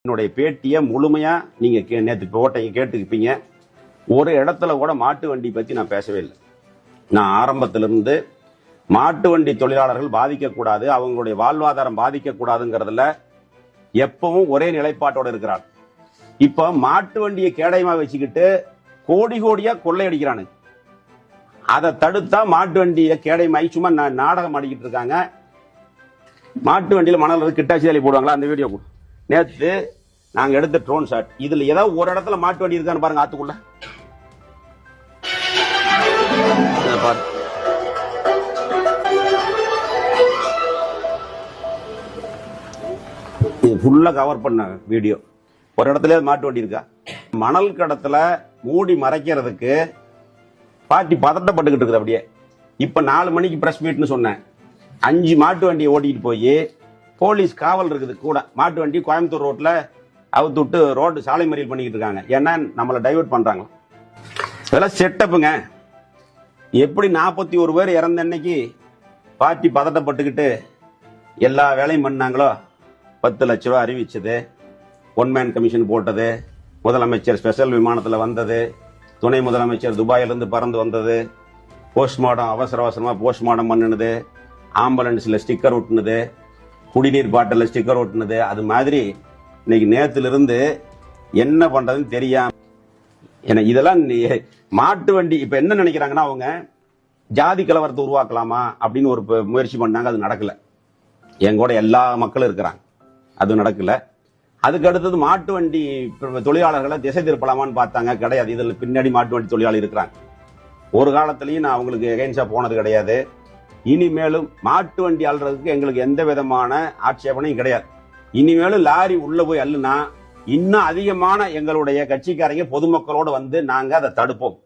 என்னுடைய பேட்டியை முழுமையா நீங்க நேற்று போட்டீங்க கேட்டுக்கிப்பீங்க. ஒரு இடத்துல கூட மாட்டு வண்டி பத்தி நான் பேசவே இல்லை. நான் ஆரம்பத்திலிருந்து மாட்டு வண்டி தொழிலாளர்கள் பாதிக்கக்கூடாது, அவங்களுடைய வாழ்வாதாரம் பாதிக்கக்கூடாதுங்கிறதுல எப்பவும் ஒரே நிலைப்பாட்டோட இருக்கிறார். இப்ப மாட்டு வண்டியை கேடயமா வச்சுக்கிட்டு கோடி கோடியா கொள்ளையடிக்கிறானு. அதை தடுத்தா மாட்டு வண்டியை கேடயமாகி சும்மா நாடகம் ஆடிக்கிட்டு இருக்காங்க. மாட்டு வண்டியில மணல் கிட்டாச்சி தள்ளி போடுவாங்களா, அந்த வீடியோ நேற்று நாங்க எடுத்த ட்ரோன் ஷாட். இதுல ஏதாவது ஒரு இடத்துல மாட்டு வண்டி இருக்கான்னு பாருங்க. ஆத்துக்குள்ள ஃபுல்லா கவர் பண்ண வீடியோ. ஒரு இடத்துல மாட்டு வண்டி இருக்கா? மணல் கடத்துல மூடி மறைக்கிறதுக்கு பார்ட்டி பதட்டப்பட்டுக்கிட்டு இருக்குது. அப்படியே இப்ப 4 மணிக்கு பிரஸ் மீட்னு சொன்னேன். 5 மாட்டு வண்டியை ஓட்டிட்டு போய் போலீஸ் காவல் இருக்குது கூட. மாட்டு வண்டி கோயம்புத்தூர் ரோட்ல அவுத்து விட்டு ரோடு சாலை மறியல் பண்ணிக்கிட்டு இருக்காங்க. ஏன்னா நம்மளை டைவர்ட் பண்றாங்க. இதெல்லாம் செட்டப்புங்க. எப்படி 41 பேர் இறந்த அன்னைக்கு பார்ட்டி பதட்டப்பட்டுக்கிட்டு எல்லா வேலையும் பண்ணாங்களோ, 10 லட்ச ரூபா அறிவிச்சது, 1 மேன் கமிஷன் போட்டது, முதலமைச்சர் ஸ்பெஷல் விமானத்தில் வந்தது, துணை முதலமைச்சர் துபாயிலிருந்து பறந்து வந்தது, போஸ்ட்மார்டம் அவசர அவசரமா போஸ்ட்மார்டம் பண்ணினது, ஆம்புலன்ஸ்ல ஸ்டிக்கர் ஒட்டுனது, குடிநீர் பாட்டில் ஸ்டிக்கர் ஒட்டுனது, அது மாதிரி இன்னைக்கு நேத்துல இருந்து என்ன பண்றதுன்னு தெரியாம இதெல்லாம் மாட்டு வண்டி. இப்ப என்ன நினைக்கிறாங்கன்னா, அவங்க ஜாதி கலவரத்தை உருவாக்கலாமா அப்படின்னு ஒரு முயற்சி பண்ணாங்க. அது நடக்கல. என் கூட எல்லா மக்களும் இருக்கிறாங்க, அது நடக்கல. அதுக்கு அடுத்தது மாட்டு வண்டி தொழிலாளர்களை திசை திருப்பலாமான்னு பார்த்தாங்க, கிடையாது. இதுல பின்னாடி மாட்டு வண்டி தொழிலாளி இருக்கிறாங்க. ஒரு காலத்திலையும் நான் அவங்களுக்கு எகைன்ஸ்டா போனது கிடையாது. இனிமேலும் மாட்டு வண்டி அல்றதுக்கு எங்களுக்கு எந்த விதமான ஆட்சேபனையும் கிடையாது. இனிமேலும் லாரி உள்ள போய் அள்ளுனா இன்னும் அதிகமான எங்களுடைய கட்சிக்காரங்க பொதுமக்களோடு வந்து நாங்க அதை தடுப்போம்.